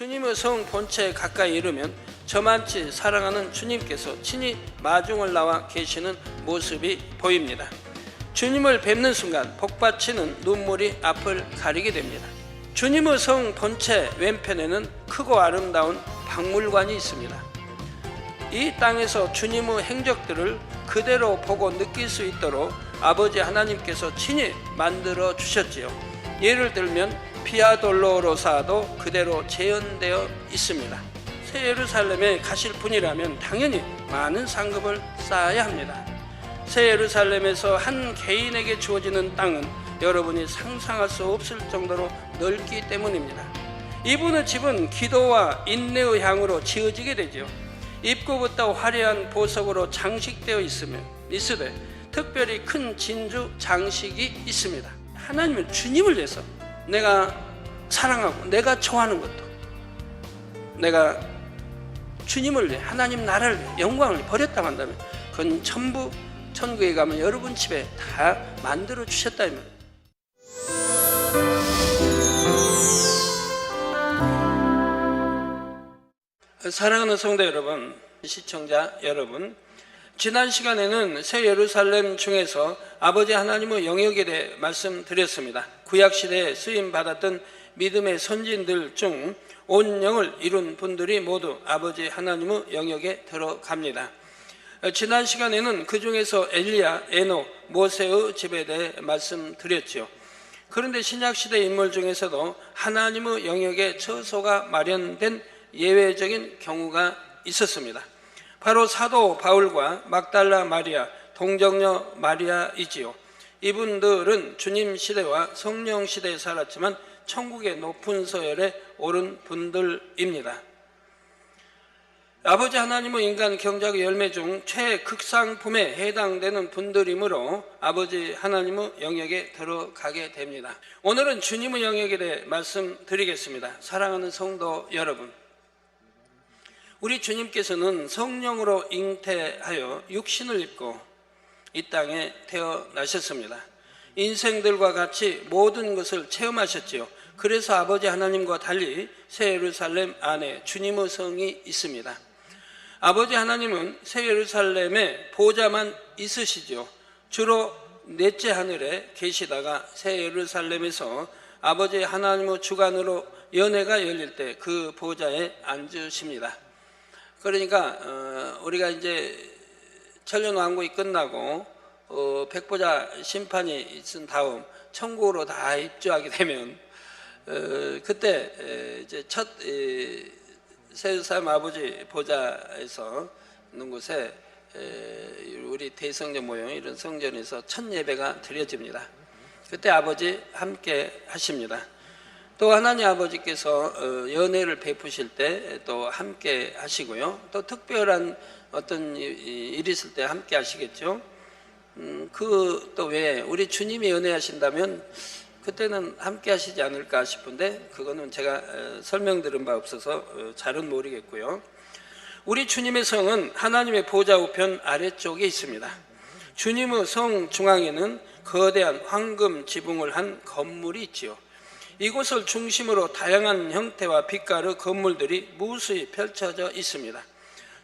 주님의 성 본체에 가까이 이르면 저만치 사랑하는 주님께서 친히 마중을 나와 계시는 모습이 보입니다. 주님을 뵙는 순간 복받치는 눈물이 앞을 가리게 됩니다. 주님의 성 본체 왼편에는 크고 아름다운 박물관이 있습니다. 이 땅에서 주님의 행적들을 그대로 보고 느낄 수 있도록 아버지 하나님께서 친히 만들어 주셨지요. 예를 들면 피아 돌로로사도 그대로 재현되어 있습니다. 새 예루살렘에 가실 분이라면 당연히 많은 상급을 쌓아야 합니다. 새 예루살렘에서 한 개인에게 주어지는 땅은 여러분이 상상할 수 없을 정도로 넓기 때문입니다. 이분의 집은 기도와 인내의 향으로 지어지게 되죠. 입구부터 화려한 보석으로 장식되어 있으되 특별히 큰 진주 장식이 있습니다. 하나님은 주님을 위해서 내가 사랑하고 내가 좋아하는 것도 내가 주님을 위해 하나님 나라를 위해 영광을 위해 버렸다고 한다면 그건 전부 천국에 가면 여러분 집에 다 만들어 주셨다 이 말이에요. 사랑하는 성도 여러분, 시청자 여러분, 지난 시간에는 새 예루살렘 중에서 아버지 하나님의 영역에 대해 말씀드렸습니다. 구약시대에 쓰임받았던 믿음의 선진들 중 온 영을 이룬 분들이 모두 아버지 하나님의 영역에 들어갑니다. 지난 시간에는 그 중에서 엘리야, 에녹, 모세의 집에 대해 말씀드렸죠. 그런데 신약시대 인물 중에서도 하나님의 영역에 처소가 마련된 예외적인 경우가 있었습니다. 바로 사도 바울과 막달라 마리아, 동정녀 마리아이지요. 이분들은 주님 시대와 성령 시대에 살았지만 천국의 높은 서열에 오른 분들입니다. 아버지 하나님의 인간 경작의 열매 중 최극상품에 해당되는 분들이므로 아버지 하나님의 영역에 들어가게 됩니다. 오늘은 주님의 영역에 대해 말씀드리겠습니다. 사랑하는 성도 여러분, 우리 주님께서는 성령으로 잉태하여 육신을 입고 이 땅에 태어나셨습니다. 인생들과 같이 모든 것을 체험하셨지요. 그래서 아버지 하나님과 달리 새 예루살렘 안에 주님의 성이 있습니다. 아버지 하나님은 새 예루살렘에 보좌만 있으시죠. 주로 넷째 하늘에 계시다가 새 예루살렘에서 아버지 하나님의 주관으로 연회가 열릴 때 그 보좌에 앉으십니다. 그러니까 우리가 이제 천년왕국이 끝나고 백보자 심판이 있은 다음 천국으로 다 입주하게 되면 그때 이제 첫 새 예루살렘 아버지 보좌에서 있는 곳에 우리 대성전 모형 이런 성전에서 첫 예배가 드려집니다. 그때 아버지 함께 하십니다. 또 하나님 아버지께서 연회를 베푸실 때 또 함께 하시고요. 또 특별한 어떤 일이 있을 때 함께 하시겠죠. 그 또 외에 우리 주님이 연회하신다면 그때는 함께 하시지 않을까 싶은데 그거는 제가 설명드린 바 없어서 잘은 모르겠고요. 우리 주님의 성은 하나님의 보좌 우편 아래쪽에 있습니다. 주님의 성 중앙에는 거대한 황금 지붕을 한 건물이 있지요. 이곳을 중심으로 다양한 형태와 빛깔의 건물들이 무수히 펼쳐져 있습니다.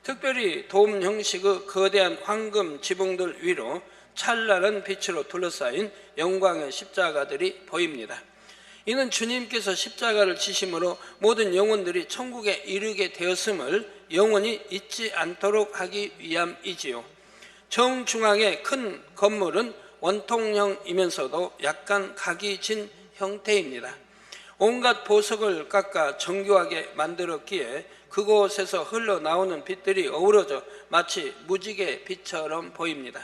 특별히 돔 형식의 거대한 황금 지붕들 위로 찬란한 빛으로 둘러싸인 영광의 십자가들이 보입니다. 이는 주님께서 십자가를 지심으로 모든 영혼들이 천국에 이르게 되었음을 영원히 잊지 않도록 하기 위함이지요. 정중앙의 큰 건물은 원통형이면서도 약간 각이 진 형태입니다. 온갖 보석을 깎아 정교하게 만들었기에 그곳에서 흘러나오는 빛들이 어우러져 마치 무지개 빛처럼 보입니다.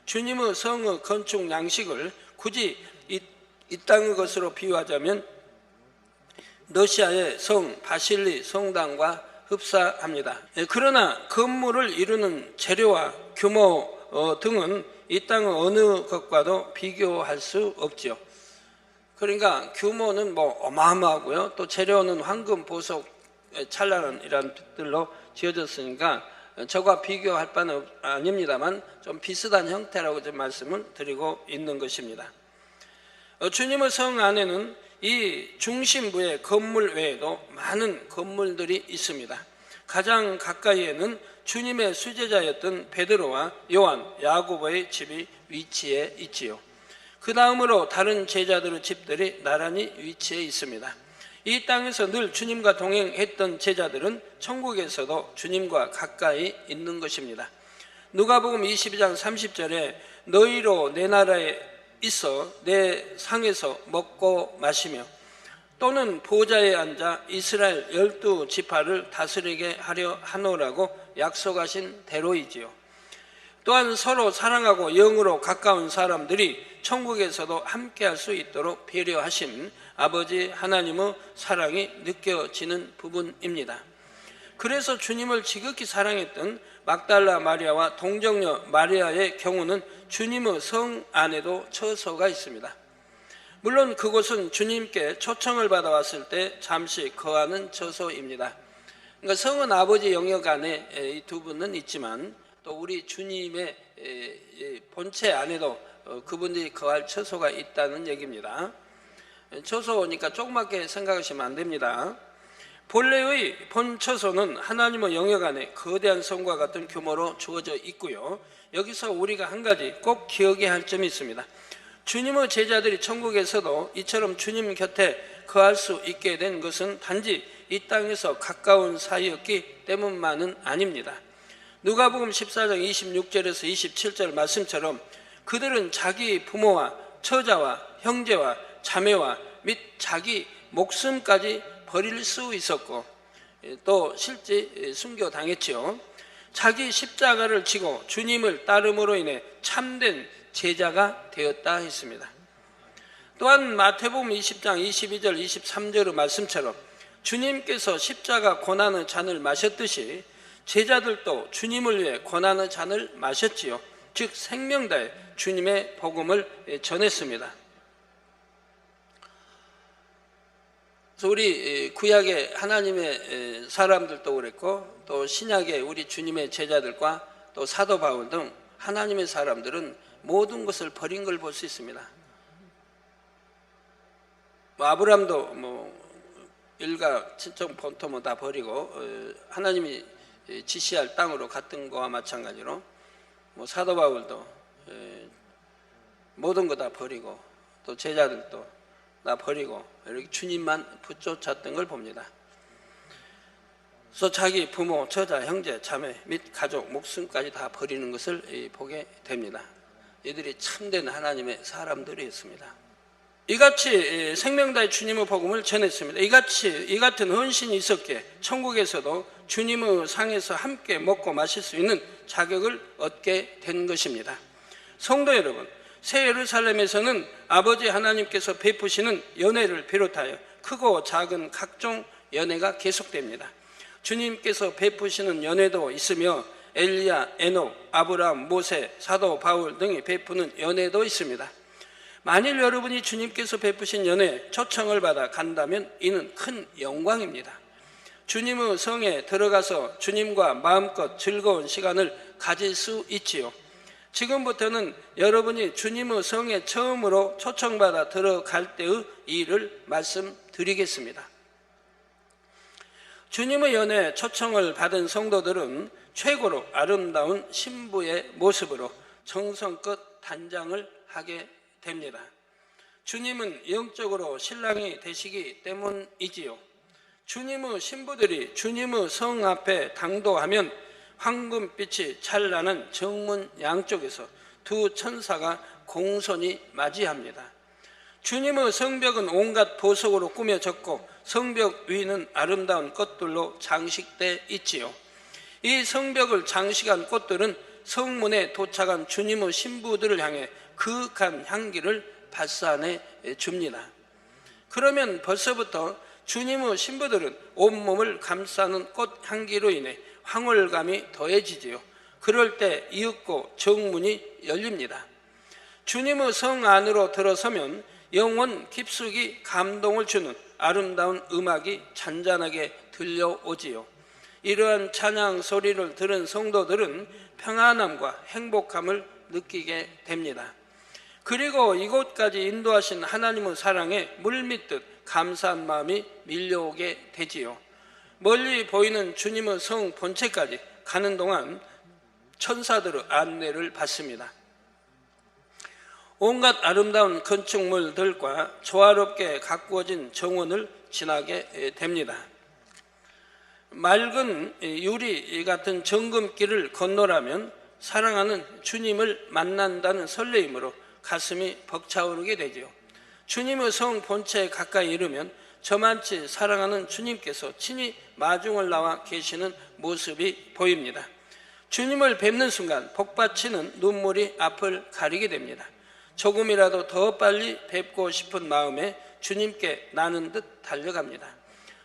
주님의 성의 건축 양식을 굳이 이 땅의 것으로 비유하자면 러시아의 성 바실리 성당과 흡사합니다. 그러나 건물을 이루는 재료와 규모 등은 이 땅의 어느 것과도 비교할 수 없죠. 그러니까 규모는 뭐 어마어마하고요. 또 재료는 황금, 보석, 찬란한 이런 빛들로 지어졌으니까 저와 비교할 바는 아닙니다만 좀 비슷한 형태라고 좀 말씀을 드리고 있는 것입니다. 주님의 성 안에는 이 중심부의 건물 외에도 많은 건물들이 있습니다. 가장 가까이에는 주님의 수제자였던 베드로와 요한, 야고보의 집이 위치해 있지요. 그 다음으로 다른 제자들의 집들이 나란히 위치해 있습니다. 이 땅에서 늘 주님과 동행했던 제자들은 천국에서도 주님과 가까이 있는 것입니다. 누가복음 22장 30절에 너희로 내 나라에 있어 내 상에서 먹고 마시며 또는 보좌에 앉아 이스라엘 12지파를 다스리게 하려 하노라고 약속하신 대로이지요. 또한 서로 사랑하고 영으로 가까운 사람들이 천국에서도 함께할 수 있도록 배려하신 아버지 하나님의 사랑이 느껴지는 부분입니다. 그래서 주님을 지극히 사랑했던 막달라 마리아와 동정녀 마리아의 경우는 주님의 성 안에도 처소가 있습니다. 물론 그곳은 주님께 초청을 받아왔을 때 잠시 거하는 처소입니다. 그러니까 성은 아버지 영역 안에 이 두 분은 있지만 또 우리 주님의 본체 안에도 그분들이 거할 처소가 있다는 얘기입니다. 처소니까 조그맣게 생각하시면 안 됩니다. 본래의 본처소는 하나님의 영역 안에 거대한 성과 같은 규모로 주어져 있고요. 여기서 우리가 한 가지 꼭 기억해야 할 점이 있습니다. 주님의 제자들이 천국에서도 이처럼 주님 곁에 거할 수 있게 된 것은 단지 이 땅에서 가까운 사이였기 때문만은 아닙니다. 누가복음 14장 26절에서 27절 말씀처럼 그들은 자기 부모와 처자와 형제와 자매와 및 자기 목숨까지 버릴 수 있었고 또 실제 순교당했지요. 자기 십자가를 지고 주님을 따름으로 인해 참된 제자가 되었다 했습니다. 또한 마태복음 20장 22절 23절의 말씀처럼 주님께서 십자가 고난의 잔을 마셨듯이 제자들도 주님을 위해 고난의 잔을 마셨지요. 즉 생명 다해 주님의 복음을 전했습니다. 그래서 우리 구약의 하나님의 사람들도 그랬고 또 신약의 우리 주님의 제자들과 또 사도 바울 등 하나님의 사람들은 모든 것을 버린 걸 볼 수 있습니다. 아브람도 일가 친척 본토 다 버리고 하나님이 지시할 땅으로 갔던 거와 마찬가지로 사도 바울도 모든 거 다 버리고 또 제자들도 다 버리고 이렇게 주님만 붙쫓았던 걸 봅니다. 그래서 자기 부모, 처자, 형제, 자매 및 가족, 목숨까지 다 버리는 것을 보게 됩니다. 이들이 참된 하나님의 사람들이었습니다. 이같이 생명다의 주님의 복음을 전했습니다. 이 같은 헌신이 있었기에 천국에서도 주님의 상에서 함께 먹고 마실 수 있는 자격을 얻게 된 것입니다. 성도 여러분, 새 예루살렘에서는 아버지 하나님께서 베푸시는 연회를 비롯하여 크고 작은 각종 연회가 계속됩니다. 주님께서 베푸시는 연회도 있으며 엘리야, 에녹, 아브라함, 모세, 사도 바울 등이 베푸는 연회도 있습니다. 만일 여러분이 주님께서 베푸신 연회에 초청을 받아 간다면 이는 큰 영광입니다. 주님의 성에 들어가서 주님과 마음껏 즐거운 시간을 가질 수 있지요. 지금부터는 여러분이 주님의 성에 처음으로 초청받아 들어갈 때의 일을 말씀드리겠습니다. 주님의 연회에 초청을 받은 성도들은 최고로 아름다운 신부의 모습으로 정성껏 단장을 하게 됩니다. 주님은 영적으로 신랑이 되시기 때문이지요. 주님의 신부들이 주님의 성 앞에 당도하면 황금빛이 찬란한 정문 양쪽에서 두 천사가 공손히 맞이합니다. 주님의 성벽은 온갖 보석으로 꾸며졌고 성벽 위는 아름다운 꽃들로 장식돼 있지요. 이 성벽을 장식한 꽃들은 성문에 도착한 주님의 신부들을 향해 그윽한 향기를 발산해 줍니다. 그러면 벌써부터 주님의 신부들은 온몸을 감싸는 꽃 향기로 인해 황홀감이 더해지지요. 그럴 때 이윽고 정문이 열립니다. 주님의 성 안으로 들어서면 영혼 깊숙이 감동을 주는 아름다운 음악이 잔잔하게 들려오지요. 이러한 찬양 소리를 들은 성도들은 평안함과 행복함을 느끼게 됩니다. 그리고 이곳까지 인도하신 하나님의 사랑에 물밀듯 감사한 마음이 밀려오게 되지요. 멀리 보이는 주님의 성 본체까지 가는 동안 천사들의 안내를 받습니다. 온갖 아름다운 건축물들과 조화롭게 가꾸어진 정원을 지나게 됩니다. 맑은 유리 같은 정금길을 건너라면 사랑하는 주님을 만난다는 설레임으로 가슴이 벅차오르게 되지요. 주님의 성 본체에 가까이 이르면 저만치 사랑하는 주님께서 친히 마중을 나와 계시는 모습이 보입니다. 주님을 뵙는 순간 복받치는 눈물이 앞을 가리게 됩니다. 조금이라도 더 빨리 뵙고 싶은 마음에 주님께 나는 듯 달려갑니다.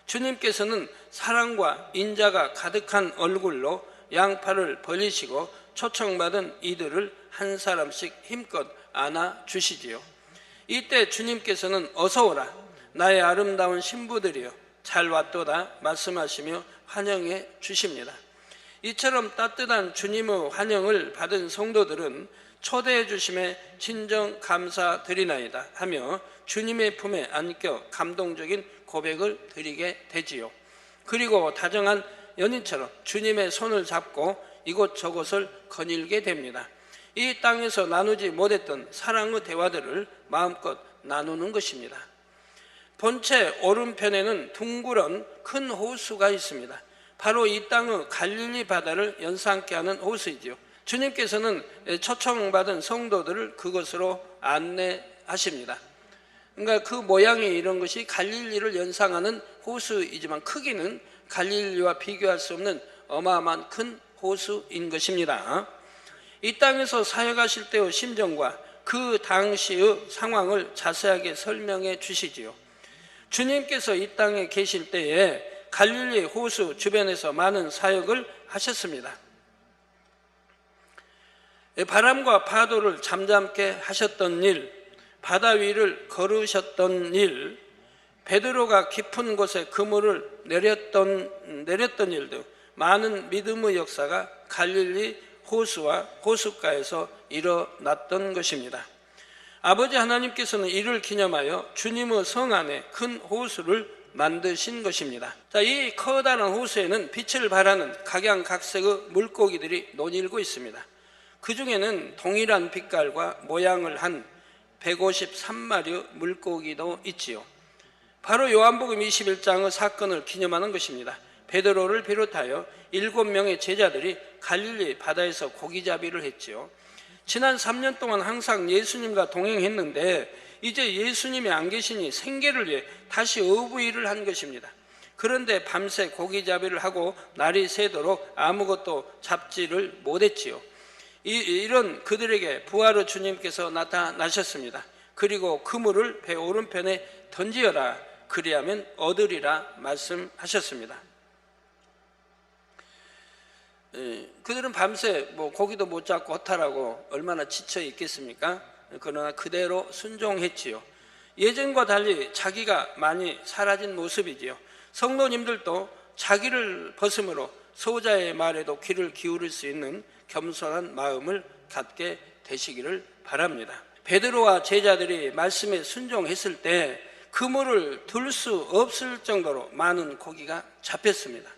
주님께서는 사랑과 인자가 가득한 얼굴로 양팔을 벌리시고 초청받은 이들을 한 사람씩 힘껏 안아주시지요. 이때 주님께서는 어서 오라 나의 아름다운 신부들이여 잘 왔도다 말씀하시며 환영해 주십니다. 이처럼 따뜻한 주님의 환영을 받은 성도들은 초대해 주심에 진정 감사드리나이다 하며 주님의 품에 안겨 감동적인 고백을 드리게 되지요. 그리고 다정한 연인처럼 주님의 손을 잡고 이곳저곳을 거닐게 됩니다. 이 땅에서 나누지 못했던 사랑의 대화들을 마음껏 나누는 것입니다. 본체 오른편에는 둥그런 큰 호수가 있습니다. 바로 이 땅의 갈릴리 바다를 연상케 하는 호수이지요. 주님께서는 초청받은 성도들을 그것으로 안내하십니다. 그러니까 그 모양이 이런 것이 갈릴리를 연상하는 호수이지만 크기는 갈릴리와 비교할 수 없는 어마어마한 큰 호수인 것입니다. 이 땅에서 사역하실 때의 심정과 그 당시의 상황을 자세하게 설명해 주시지요. 주님께서 이 땅에 계실 때에 갈릴리 호수 주변에서 많은 사역을 하셨습니다. 바람과 파도를 잠잠케 하셨던 일, 바다 위를 걸으셨던 일, 베드로가 깊은 곳에 그물을 내렸던 일 등 많은 믿음의 역사가 갈릴리 호수와 호숫가에서 일어났던 것입니다. 아버지 하나님께서는 이를 기념하여 주님의 성 안에 큰 호수를 만드신 것입니다. 이 커다란 호수에는 빛을 발하는 각양각색의 물고기들이 논일고 있습니다. 그 중에는 동일한 빛깔과 모양을 한 153마리의 물고기도 있지요. 바로 요한복음 21장의 사건을 기념하는 것입니다. 베드로를 비롯하여 7명의 제자들이 갈릴리 바다에서 고기잡이를 했지요. 지난 3년 동안 항상 예수님과 동행했는데 이제 예수님이 안 계시니 생계를 위해 다시 어부일을 한 것입니다. 그런데 밤새 고기잡이를 하고 날이 새도록 아무것도 잡지를 못했지요. 이런 그들에게 부활의 주님께서 나타나셨습니다. 그리고 그물을 배 오른편에 던지어라 그리하면 얻으리라 말씀하셨습니다. 그들은 밤새 고기도 못 잡고 허탈하고 얼마나 지쳐 있겠습니까? 그러나 그대로 순종했지요. 예전과 달리 자기가 많이 사라진 모습이지요. 성도님들도 자기를 벗음으로 소자의 말에도 귀를 기울일 수 있는 겸손한 마음을 갖게 되시기를 바랍니다. 베드로와 제자들이 말씀에 순종했을 때 그물을 들 수 없을 정도로 많은 고기가 잡혔습니다.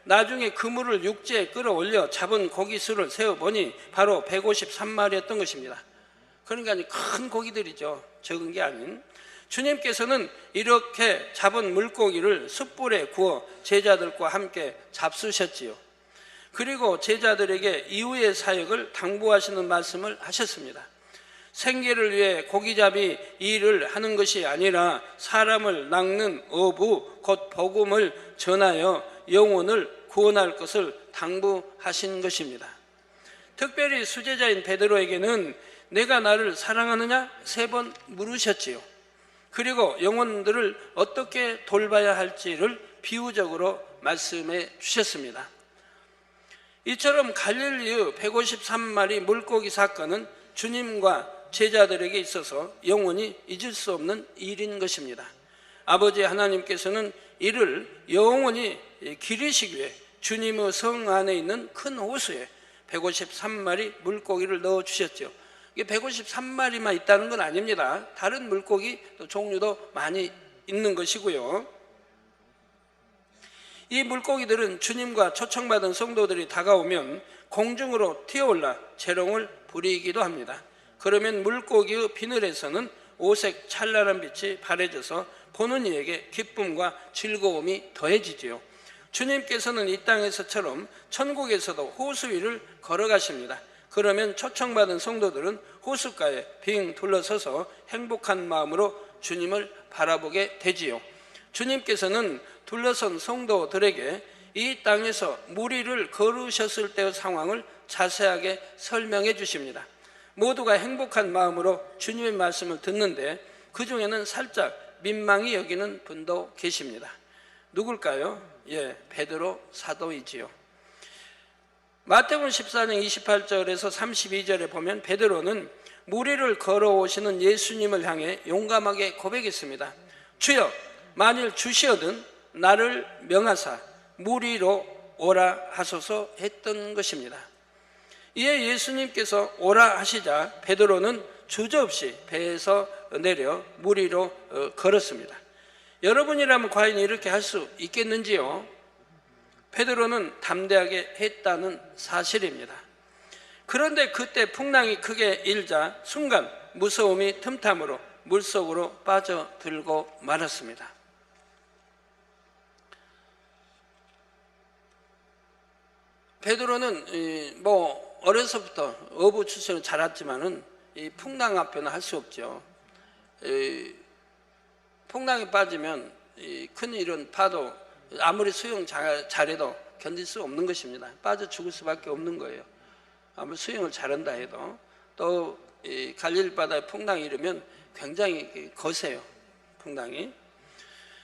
나중에 그물을 육지에 끌어올려 잡은 고기 수를 세어보니 바로 153마리였던 것입니다. 그러니까 큰 고기들이죠. 적은 게 아닌. 주님께서는 이렇게 잡은 물고기를 숯불에 구워 제자들과 함께 잡수셨지요. 그리고 제자들에게 이후의 사역을 당부하시는 말씀을 하셨습니다. 생계를 위해 고기잡이 일을 하는 것이 아니라 사람을 낚는 어부 곧 복음을 전하여 영혼을 구원할 것을 당부하신 것입니다. 특별히 수제자인 베드로에게는 내가 나를 사랑하느냐 3번 물으셨지요. 그리고 영혼들을 어떻게 돌봐야 할지를 비유적으로 말씀해 주셨습니다. 이처럼 갈릴리의 153마리 물고기 사건은 주님과 제자들에게 있어서 영원히 잊을 수 없는 일인 것입니다. 아버지 하나님께서는 이를 영원히 기리시기 위해 주님의 성 안에 있는 큰 호수에 153마리 물고기를 넣어주셨죠. 이게 153마리만 있다는 건 아닙니다. 다른 물고기 또 종류도 많이 있는 것이고요. 이 물고기들은 주님과 초청받은 성도들이 다가오면 공중으로 튀어올라 재롱을 부리기도 합니다. 그러면 물고기의 비늘에서는 오색 찬란한 빛이 발해져서 보는 이에게 기쁨과 즐거움이 더해지지요. 주님께서는 이 땅에서처럼 천국에서도 호수 위를 걸어가십니다. 그러면 초청받은 성도들은 호숫가에 빙 둘러서서 행복한 마음으로 주님을 바라보게 되지요. 주님께서는 둘러선 성도들에게 이 땅에서 무리를 걸으셨을 때의 상황을 자세하게 설명해 주십니다. 모두가 행복한 마음으로 주님의 말씀을 듣는데 그 중에는 살짝 민망히 여기는 분도 계십니다. 누굴까요? 베드로 사도이지요. 마태복음 14장 28절에서 32절에 보면 베드로는 무리를 걸어오시는 예수님을 향해 용감하게 고백했습니다. 주여, 만일 주시거든 나를 명하사 무리로 오라 하소서 했던 것입니다. 이에 예수님께서 오라 하시자 베드로는 주저없이 배에서 내려 무리로 걸었습니다. 여러분이라면 과연 이렇게 할 수 있겠는지요? 베드로는 담대하게 했다는 사실입니다. 그런데 그때 풍랑이 크게 일자 순간 무서움이 틈탐으로 물속으로 빠져들고 말았습니다. 베드로는 어려서부터 어부 출신을 자랐지만은 이 풍랑 앞에는 할 수 없죠. 풍랑에 빠지면 큰 이런 파도 아무리 수영 잘해도 견딜 수 없는 것입니다. 빠져 죽을 수밖에 없는 거예요. 아무리 수영을 잘한다 해도. 또 갈릴리 바다에 풍랑이 일으면 굉장히 거세요. 풍랑이.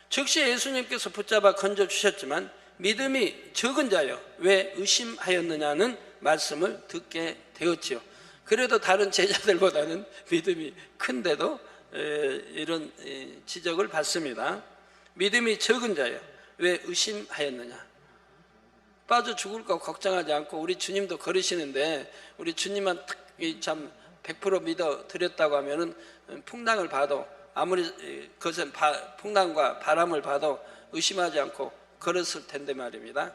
즉시 예수님께서 붙잡아 건져주셨지만 믿음이 적은 자여 왜 의심하였느냐는 말씀을 듣게 되었지요. 그래도 다른 제자들보다는 믿음이 큰데도 이런 지적을 받습니다. 믿음이 적은 자여 왜 의심하였느냐. 빠져 죽을까 걱정하지 않고 우리 주님도 걸으시는데 우리 주님만 참 100% 믿어 드렸다고 하면은 풍랑을 봐도 아무리 그것은 풍랑과 바람을 봐도 의심하지 않고 걸었을 텐데 말입니다.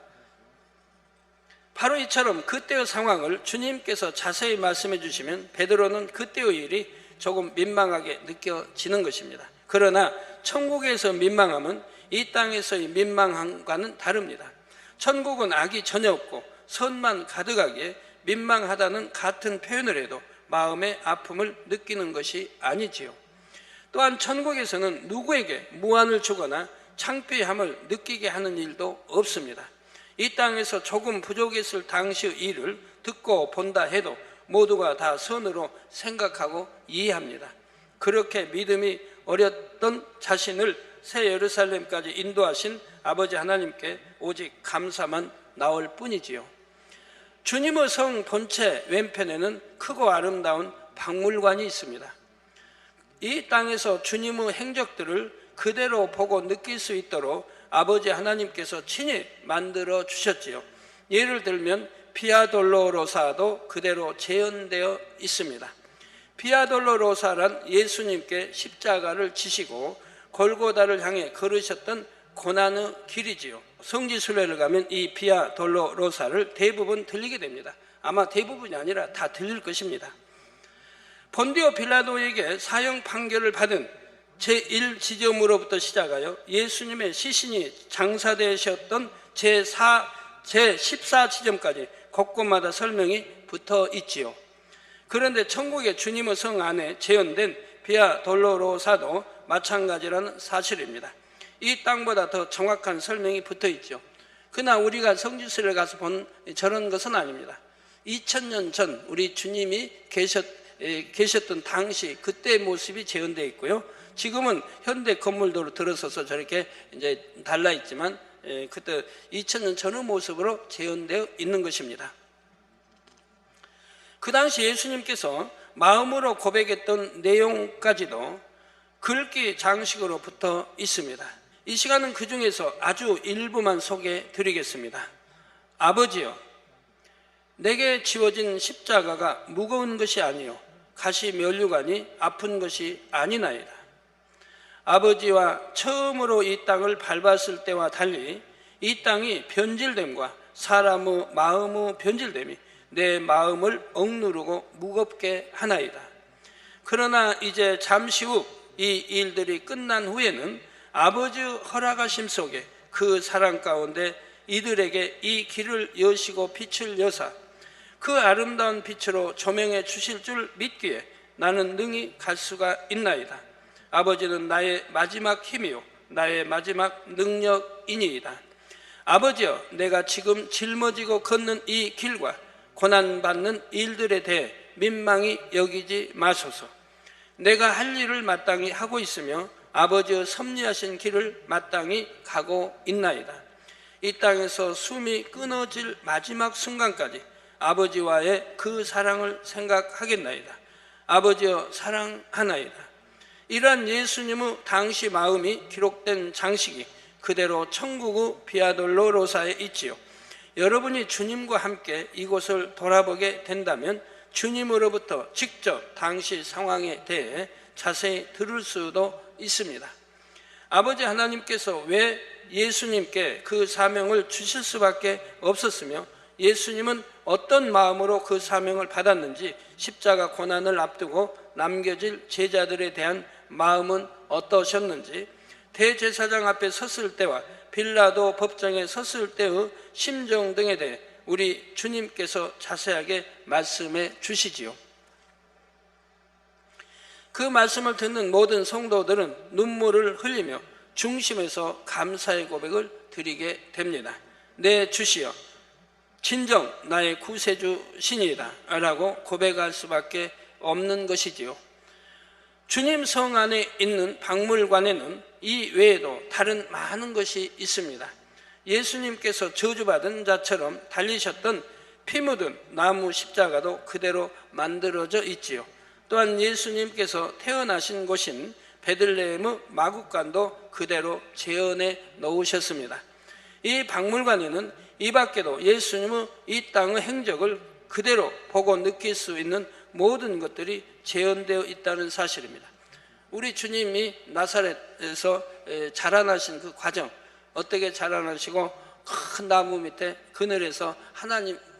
바로 이처럼 그때의 상황을 주님께서 자세히 말씀해 주시면 베드로는 그때의 일이 조금 민망하게 느껴지는 것입니다. 그러나 천국에서 민망함은 이 땅에서의 민망함과는 다릅니다. 천국은 악이 전혀 없고 선만 가득하기에 민망하다는 같은 표현을 해도 마음의 아픔을 느끼는 것이 아니지요. 또한 천국에서는 누구에게 무한을 주거나 창피함을 느끼게 하는 일도 없습니다. 이 땅에서 조금 부족했을 당시의 일을 듣고 본다 해도 모두가 다 선으로 생각하고 이해합니다. 그렇게 믿음이 어렸던 자신을 새 예루살렘까지 인도하신 아버지 하나님께 오직 감사만 나올 뿐이지요. 주님의 성 본체 왼편에는 크고 아름다운 박물관이 있습니다. 이 땅에서 주님의 행적들을 그대로 보고 느낄 수 있도록 아버지 하나님께서 친히 만들어 주셨지요. 예를 들면 비아 돌로로사도 그대로 재현되어 있습니다. 비아 돌로로사란 예수님께 십자가를 지시고 골고다를 향해 걸으셨던 고난의 길이지요. 성지순례를 가면 이 비아 돌로로사를 대부분 들리게 됩니다. 아마 대부분이 아니라 다 들릴 것입니다. 본디오 빌라도에게 사형 판결을 받은 제1지점으로부터 시작하여 예수님의 시신이 장사되셨던 제14지점까지 곳곳마다 설명이 붙어 있지요. 그런데 천국의 주님의 성 안에 재현된 비아 돌로로사도 마찬가지라는 사실입니다. 이 땅보다 더 정확한 설명이 붙어 있죠. 그러나 우리가 성지순례를 가서 본 저런 것은 아닙니다. 2000년 전 우리 주님이 계셨던 당시 그때의 모습이 재현되어 있고요. 지금은 현대 건물도로 들어서서 저렇게 이제 달라 있지만 그때 2000년 전의 모습으로 재현되어 있는 것입니다. 그 당시 예수님께서 마음으로 고백했던 내용까지도 글귀 장식으로 붙어 있습니다. 이 시간은 그 중에서 아주 일부만 소개해 드리겠습니다. 아버지여, 내게 지워진 십자가가 무거운 것이 아니요 가시 면류관이 아픈 것이 아니나이다. 아버지와 처음으로 이 땅을 밟았을 때와 달리 이 땅이 변질됨과 사람의 마음의 변질됨이 내 마음을 억누르고 무겁게 하나이다. 그러나 이제 잠시 후 이 일들이 끝난 후에는 아버지의 허락하심 속에 그 사랑 가운데 이들에게 이 길을 여시고 빛을 여사 그 아름다운 빛으로 조명해 주실 줄 믿기에 나는 능히 갈 수가 있나이다. 아버지는 나의 마지막 힘이요 나의 마지막 능력이니이다. 아버지여, 내가 지금 짊어지고 걷는 이 길과 고난받는 일들에 대해 민망히 여기지 마소서. 내가 할 일을 마땅히 하고 있으며 아버지의 섭리하신 길을 마땅히 가고 있나이다. 이 땅에서 숨이 끊어질 마지막 순간까지 아버지와의 그 사랑을 생각하겠나이다. 아버지여, 사랑하나이다. 이러한 예수님의 당시 마음이 기록된 장식이 그대로 천국의 비아돌로로사에 있지요. 여러분이 주님과 함께 이곳을 돌아보게 된다면 주님으로부터 직접 당시 상황에 대해 자세히 들을 수도 있습니다. 아버지 하나님께서 왜 예수님께 그 사명을 주실 수밖에 없었으며 예수님은 어떤 마음으로 그 사명을 받았는지 십자가 고난을 앞두고 남겨질 제자들에 대한 마음은 어떠셨는지 대제사장 앞에 섰을 때와 빌라도 법정에 섰을 때의 심정 등에 대해 우리 주님께서 자세하게 말씀해 주시지요. 그 말씀을 듣는 모든 성도들은 눈물을 흘리며 중심에서 감사의 고백을 드리게 됩니다. 내 주시여, 진정 나의 구세주시니이다 라고 고백할 수밖에 없는 것이지요. 주님 성 안에 있는 박물관에는 이 외에도 다른 많은 것이 있습니다. 예수님께서 저주받은 자처럼 달리셨던 피 묻은 나무 십자가도 그대로 만들어져 있지요. 또한 예수님께서 태어나신 곳인 베들레헴의 마구간도 그대로 재현해 놓으셨습니다. 이 박물관에는 이 밖에도 예수님의 이 땅의 행적을 그대로 보고 느낄 수 있는 모든 것들이 재현되어 있다는 사실입니다. 우리 주님이 나사렛에서 자라나신 그 과정, 어떻게 자라나시고 큰 나무 밑에 그늘에서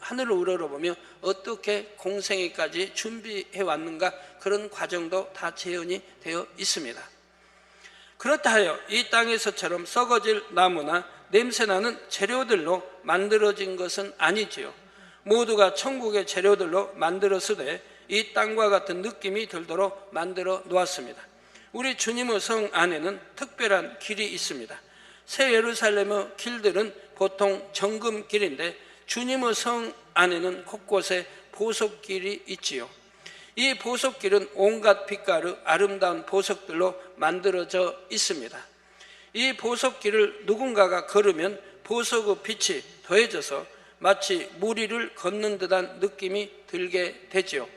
하늘을 우러러보며 어떻게 공생애까지 준비해 왔는가, 그런 과정도 다 재현이 되어 있습니다. 그렇다 하여 이 땅에서처럼 썩어질 나무나 냄새나는 재료들로 만들어진 것은 아니지요. 모두가 천국의 재료들로 만들었으되 이 땅과 같은 느낌이 들도록 만들어 놓았습니다. 우리 주님의 성 안에는 특별한 길이 있습니다. 새 예루살렘의 길들은 보통 정금길인데 주님의 성 안에는 곳곳에 보석길이 있지요. 이 보석길은 온갖 빛깔의 아름다운 보석들로 만들어져 있습니다. 이 보석길을 누군가가 걸으면 보석의 빛이 더해져서 마치 무리를 걷는 듯한 느낌이 들게 되지요.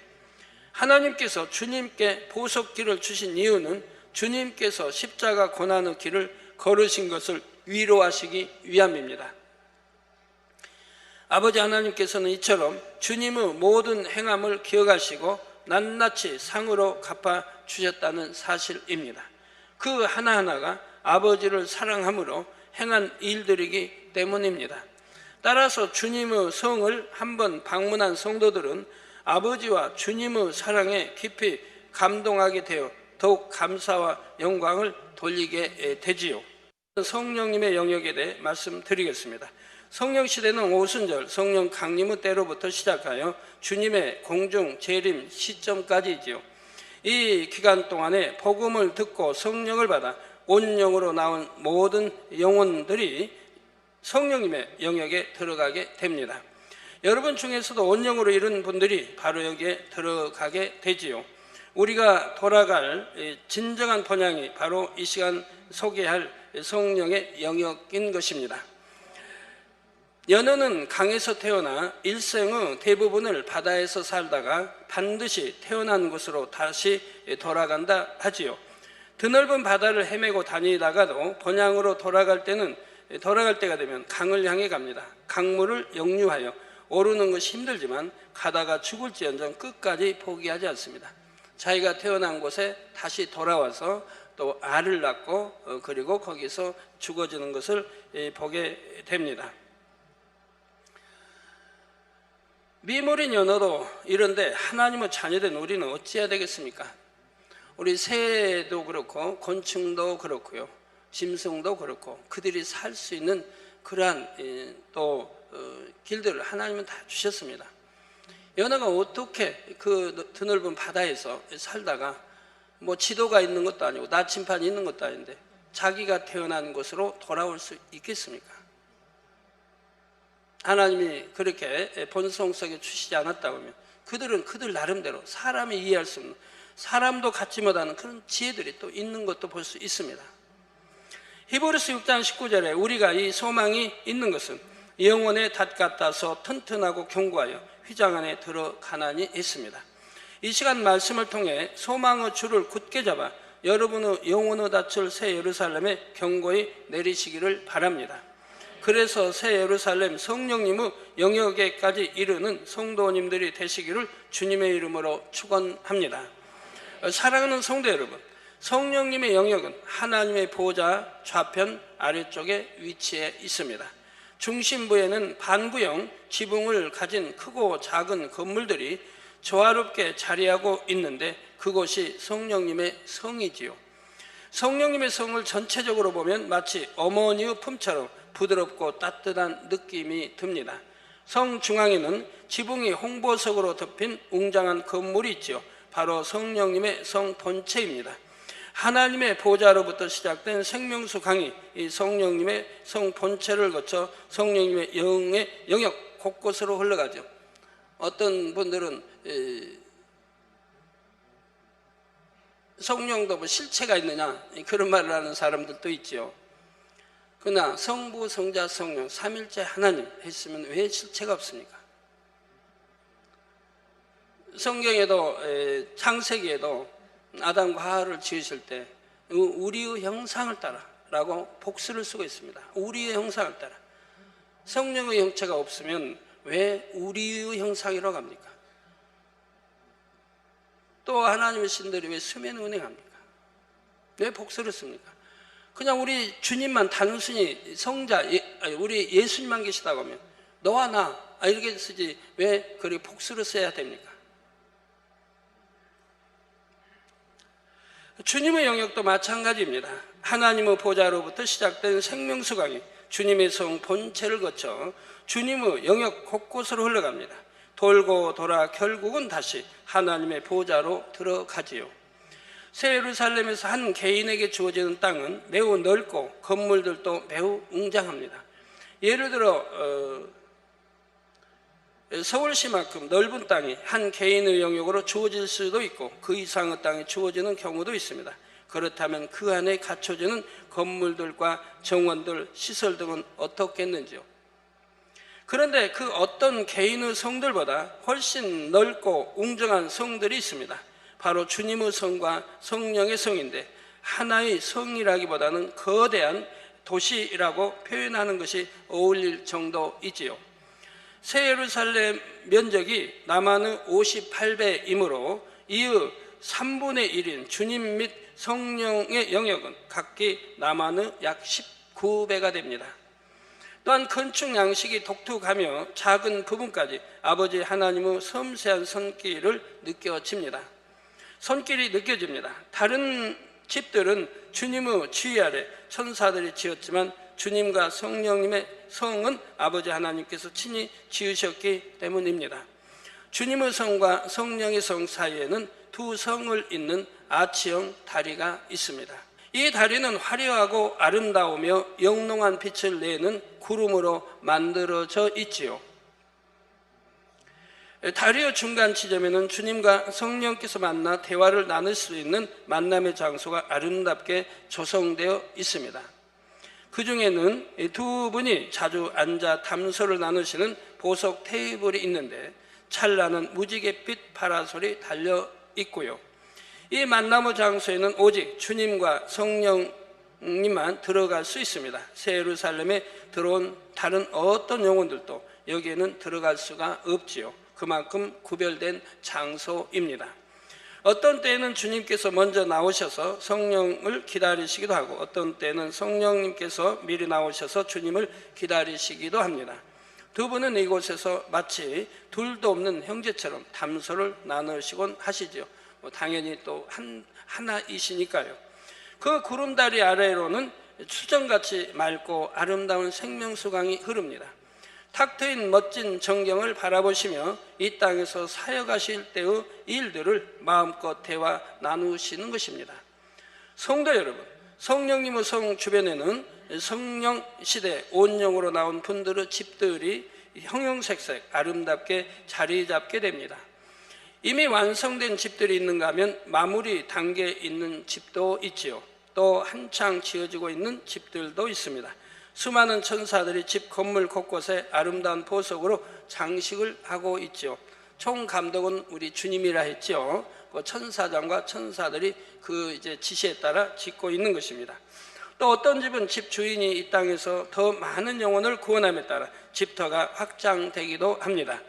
하나님께서 주님께 보석길을 주신 이유는 주님께서 십자가 고난의 길을 걸으신 것을 위로하시기 위함입니다. 아버지 하나님께서는 이처럼 주님의 모든 행함을 기억하시고 낱낱이 상으로 갚아주셨다는 사실입니다. 그 하나하나가 아버지를 사랑함으로 행한 일들이기 때문입니다. 따라서 주님의 성을 한번 방문한 성도들은 아버지와 주님의 사랑에 깊이 감동하게 되어 더욱 감사와 영광을 돌리게 되지요. 성령님의 영역에 대해 말씀드리겠습니다. 성령 시대는 오순절 성령 강림의 때로부터 시작하여 주님의 공중 재림 시점까지이지요. 이 기간 동안에 복음을 듣고 성령을 받아 온 영으로 나온 모든 영혼들이 성령님의 영역에 들어가게 됩니다. 여러분 중에서도 온 영으로 이룬 분들이 바로 여기에 들어가게 되지요. 우리가 돌아갈 진정한 본향이 바로 이 시간 소개할 성령의 영역인 것입니다. 연어는 강에서 태어나 일생의 대부분을 바다에서 살다가 반드시 태어난 곳으로 다시 돌아간다 하지요. 드넓은 바다를 헤매고 다니다가도 본향으로 돌아갈 때가 되면 강을 향해 갑니다. 강물을 역류하여 오르는 것이 힘들지만 가다가 죽을지언정 끝까지 포기하지 않습니다. 자기가 태어난 곳에 다시 돌아와서 또 알을 낳고 그리고 거기서 죽어지는 것을 보게 됩니다. 미모린 연어도 이런데 하나님의 자녀된 우리는 어찌해야 되겠습니까? 우리 새도 그렇고 곤충도 그렇고요, 짐승도 그렇고 그들이 살 수 있는 그러한 또 길들을 하나님은 다 주셨습니다. 연어가 어떻게 그 드넓은 바다에서 살다가 뭐 지도가 있는 것도 아니고 나침반이 있는 것도 아닌데 자기가 태어난 곳으로 돌아올 수 있겠습니까? 하나님이 그렇게 본성 속에 주시지 않았다고 하면 그들은 그들 나름대로 사람이 이해할 수 없는, 사람도 갖지 못하는 그런 지혜들이 또 있는 것도 볼 수 있습니다. 히브리서 6장 19절에 우리가 이 소망이 있는 것은 영혼의 닷 같아서 튼튼하고 견고하여 휘장 안에 들어가나니 했습니다. 이 시간 말씀을 통해 소망의 줄을 굳게 잡아 여러분의 영혼의 닻을 새 예루살렘에 견고히 내리시기를 바랍니다. 그래서 새 예루살렘 성령님의 영역에까지 이르는 성도님들이 되시기를 주님의 이름으로 축원합니다. 사랑하는 성도 여러분, 성령님의 영역은 하나님의 보좌 좌편 아래쪽에 위치해 있습니다. 중심부에는 반구형 지붕을 가진 크고 작은 건물들이 조화롭게 자리하고 있는데 그곳이 성령님의 성이지요. 성령님의 성을 전체적으로 보면 마치 어머니의 품처럼 부드럽고 따뜻한 느낌이 듭니다. 성 중앙에는 지붕이 홍보석으로 덮인 웅장한 건물이 있지요. 바로 성령님의 성 본체입니다. 하나님의 보좌로부터 시작된 생명수 강이 이 성령님의 성 본체를 거쳐 성령님의 영의 영역 곳곳으로 흘러가죠. 어떤 분들은 성령도 뭐 실체가 있느냐 그런 말을 하는 사람들도 있지요. 그러나 성부, 성자, 성령 삼일째 하나님 했으면 왜 실체가 없습니까? 성경에도 창세기에도 아담과 하와를 지으실 때 우리의 형상을 따라 라고 복수를 쓰고 있습니다. 우리의 형상을 따라. 성령의 형체가 없으면 왜 우리의 형상이라고 합니까? 또 하나님의 신들이 왜 수면 운행합니까? 왜 복수를 씁니까? 그냥 우리 주님만 단순히 성자, 우리 예수님만 계시다고 하면 너와 나 이렇게 쓰지 왜 그리 복수를 써야 됩니까? 주님의 영역도 마찬가지입니다. 하나님의 보좌로부터 시작된 생명수강이 주님의 성 본체를 거쳐 주님의 영역 곳곳으로 흘러갑니다. 돌고 돌아 결국은 다시 하나님의 보좌로 들어가지요. 새 예루살렘에서 한 개인에게 주어지는 땅은 매우 넓고 건물들도 매우 웅장합니다. 예를 들어 서울시만큼 넓은 땅이 한 개인의 영역으로 주어질 수도 있고 그 이상의 땅이 주어지는 경우도 있습니다. 그렇다면 그 안에 갖춰지는 건물들과 정원들, 시설 등은 어떻겠는지요? 그런데 그 어떤 개인의 성들보다 훨씬 넓고 웅장한 성들이 있습니다. 바로 주님의 성과 성령의 성인데 하나의 성이라기보다는 거대한 도시라고 표현하는 것이 어울릴 정도이지요. 새 예루살렘 면적이 남한의 58배이므로 이의 3분의 1인 주님 및 성령의 영역은 각기 남한의 약 19배가 됩니다. 또한 건축 양식이 독특하며 작은 부분까지 아버지 하나님의 섬세한 손길을 느껴집니다. 다른 집들은 주님의 지휘 아래 천사들이 지었지만 주님과 성령님의 성은 아버지 하나님께서 친히 지으셨기 때문입니다. 주님의 성과 성령의 성 사이에는 두 성을 잇는 아치형 다리가 있습니다. 이 다리는 화려하고 아름다우며 영롱한 빛을 내는 구름으로 만들어져 있지요. 다리의 중간 지점에는 주님과 성령께서 만나 대화를 나눌 수 있는 만남의 장소가 아름답게 조성되어 있습니다. 그 중에는 두 분이 자주 앉아 담소를 나누시는 보석 테이블이 있는데 찬란한 무지갯빛 파라솔이 달려 있고요. 이 만남의 장소에는 오직 주님과 성령님만 들어갈 수 있습니다. 새 예루살렘에 들어온 다른 어떤 영혼들도 여기에는 들어갈 수가 없지요. 그만큼 구별된 장소입니다. 어떤 때에는 주님께서 먼저 나오셔서 성령을 기다리시기도 하고 어떤 때는 성령님께서 미리 나오셔서 주님을 기다리시기도 합니다. 두 분은 이곳에서 마치 둘도 없는 형제처럼 담소를 나누시곤 하시죠. 당연히 또 하나이시니까요. 그 구름다리 아래로는 수정같이 맑고 아름다운 생명수강이 흐릅니다. 탁 트인 멋진 전경을 바라보시며 이 땅에서 사역하실 때의 일들을 마음껏 대화 나누시는 것입니다. 성도 여러분, 성령님의 성 주변에는 성령 시대 온영으로 나온 분들의 집들이 형형색색 아름답게 자리 잡게 됩니다. 이미 완성된 집들이 있는가 하면 마무리 단계에 있는 집도 있지요. 또 한창 지어지고 있는 집들도 있습니다. 수많은 천사들이 집 건물 곳곳에 아름다운 보석으로 장식을 하고 있죠. 총 감독은 우리 주님이라 했죠. 그 천사장과 천사들이 그 이제 지시에 따라 짓고 있는 것입니다. 또 어떤 집은 집 주인이 이 땅에서 더 많은 영혼을 구원함에 따라 집터가 확장되기도 합니다.